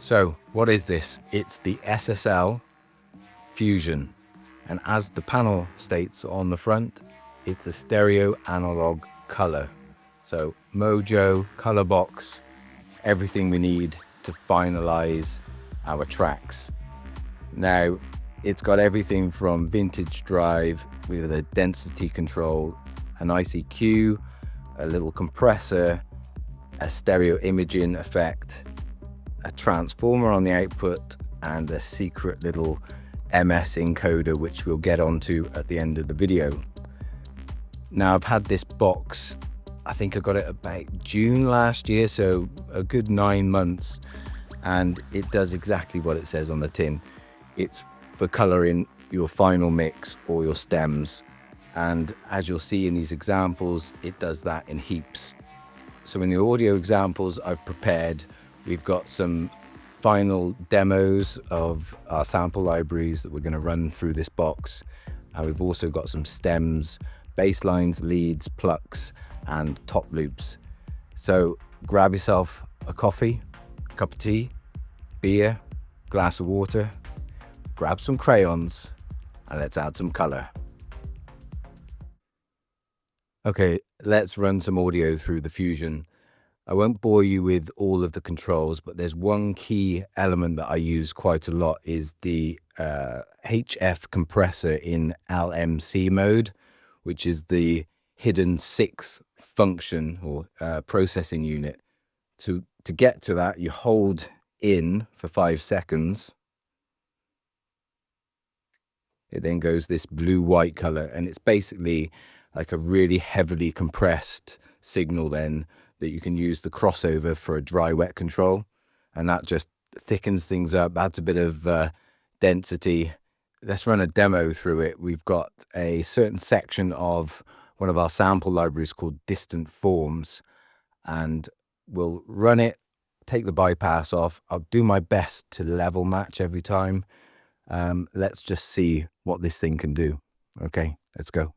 So what is this? It's the SSL Fusion, and as the panel states on the front, it's a stereo analog color. So mojo, color box, everything we need to finalize our tracks. Now it's got everything from vintage drive with a density control, an ICQ, a little compressor, a stereo imaging effect, a transformer on the output, and a secret little MS encoder, which we'll get onto at the end of the video. Now I've had this box, I think I got it about June last year, so a good 9 months, and it does exactly what it says on the tin. It's for coloring your final mix or your stems, and as you'll see in these examples, it does that in heaps. So in the audio examples I've prepared, we've got some final demos of our sample libraries that we're going to run through this box. And we've also got some stems, bass lines, leads, plucks, and top loops. So grab yourself a coffee, a cup of tea, beer, glass of water, grab some crayons, and let's add some color. Okay, let's run some audio through the Fusion. I won't bore you with all of the controls, but there's one key element that I use quite a lot is the HF compressor in LMC mode, which is the hidden sixth function or processing unit. To get to that, you hold in for 5 seconds. It then goes this blue-white color, and it's basically like a really heavily compressed signal then that you can use the crossover for a dry-wet control, and that just thickens things up, adds a bit of density. Let's run a demo through it. We've got a certain section of one of our sample libraries called distant forms, and we'll run it, take the bypass off. I'll do my best to level match every time. Let's just see what this thing can do. Okay, let's go.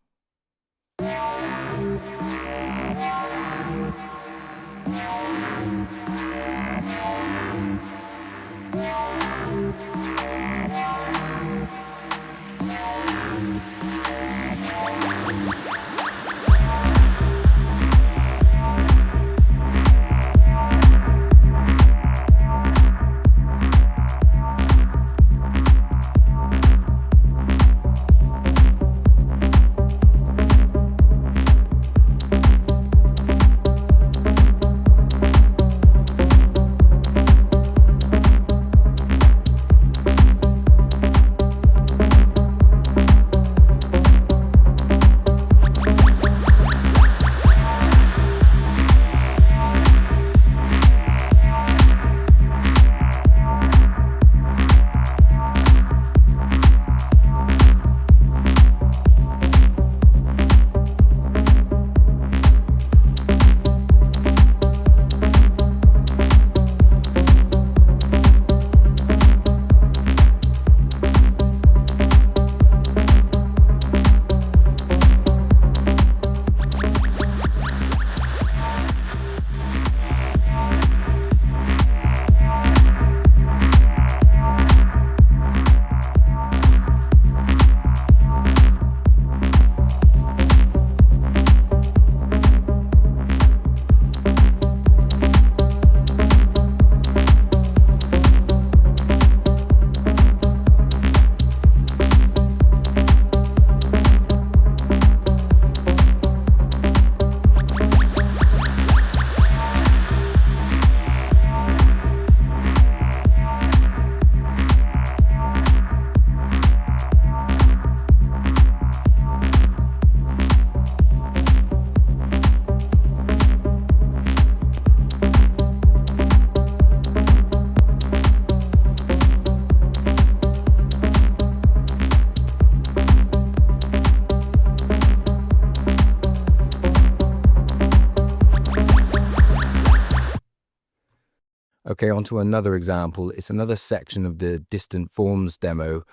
Okay, on to another example. It's another section of the distant forms demo,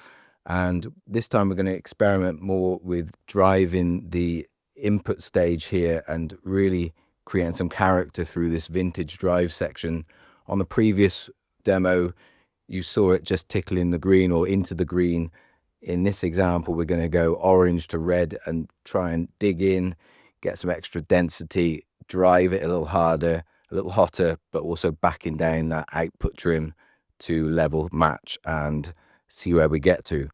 and this time we're going to experiment more with driving the input stage here and really creating some character through this vintage drive section. On the previous demo, you saw it just tickling the green or into the green. In this example, we're going to go orange to red and try and dig in, get some extra density, drive it a little harder, a little hotter, but also backing down that output trim to level match and see where we get to.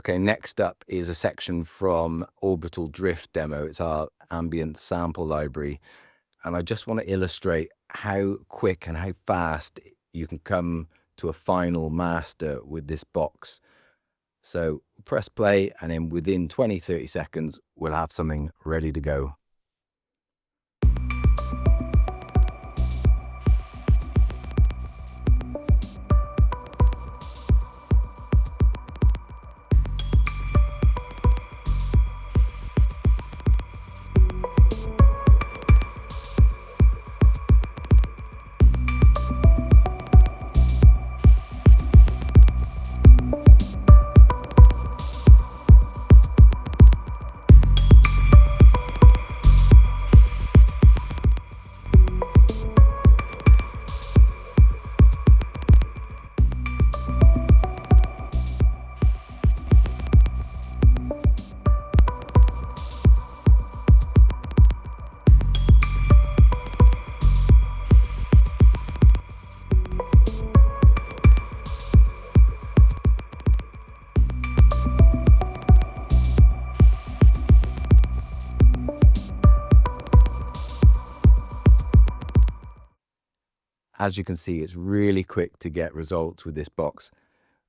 Okay, next up is a section from Orbital Drift demo. It's our ambient sample library. And I just want to illustrate how quick and how fast you can come to a final master with this box. So press play, and then within 20-30 seconds, we'll have something ready to go. As you can see, it's really quick to get results with this box.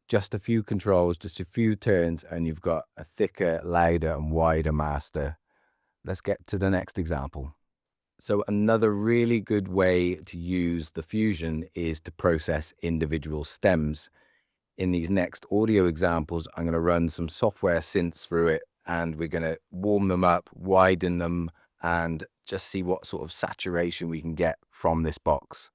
Just a few controls, just a few turns, and you've got a thicker, louder and wider master. Let's get to the next example. So another really good way to use the Fusion is to process individual stems. In these next audio examples, I'm going to run some software synths through it, and we're going to warm them up, widen them, and just see what sort of saturation we can get from this box.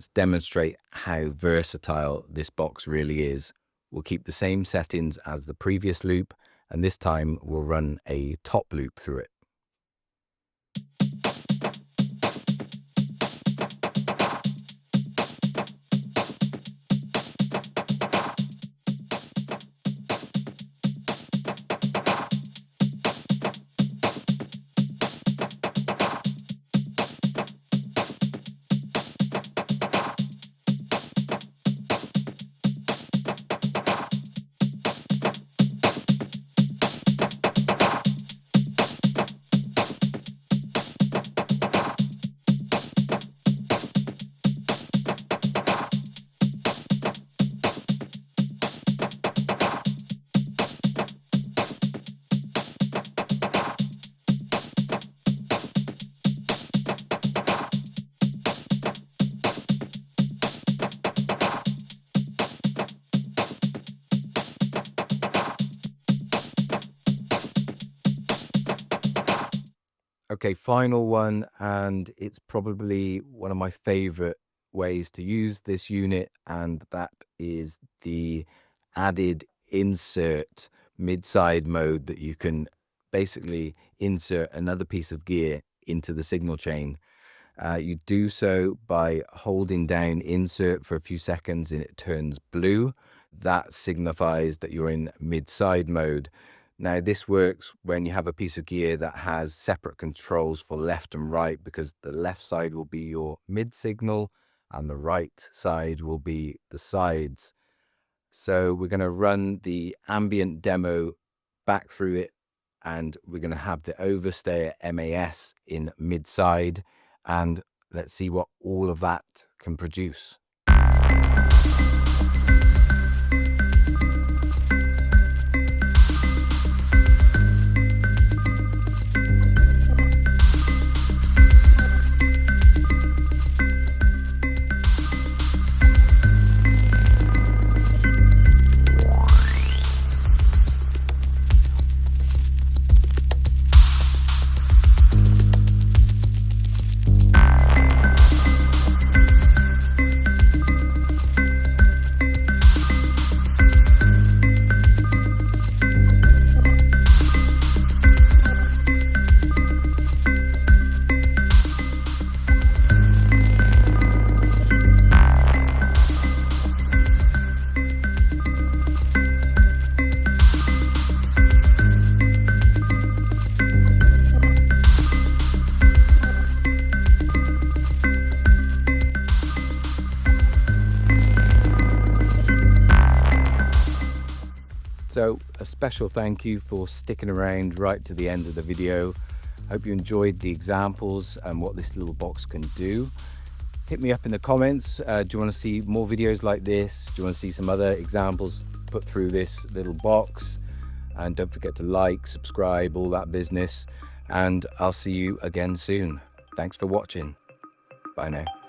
let's demonstrate how versatile this box really is. We'll keep the same settings as the previous loop, and this time we'll run a top loop through it. Okay, final one, and it's probably one of my favorite ways to use this unit, and that is the added insert mid-side mode that you can basically insert another piece of gear into the signal chain. You do so by holding down insert for a few seconds and it turns blue. That signifies that you're in mid-side mode. Now, this works when you have a piece of gear that has separate controls for left and right, because the left side will be your mid signal and the right side will be the sides. So we're going to run the ambient demo back through it, and we're going to have the overstayer MAS in mid side, and let's see what all of that can produce. So a special thank you for sticking around right to the end of the video. Hope you enjoyed the examples and what this little box can do. Hit me up in the comments. Do you want to see more videos like this? Do you want to see some other examples put through this little box? And don't forget to like, subscribe, all that business. And I'll see you again soon. Thanks for watching. Bye now.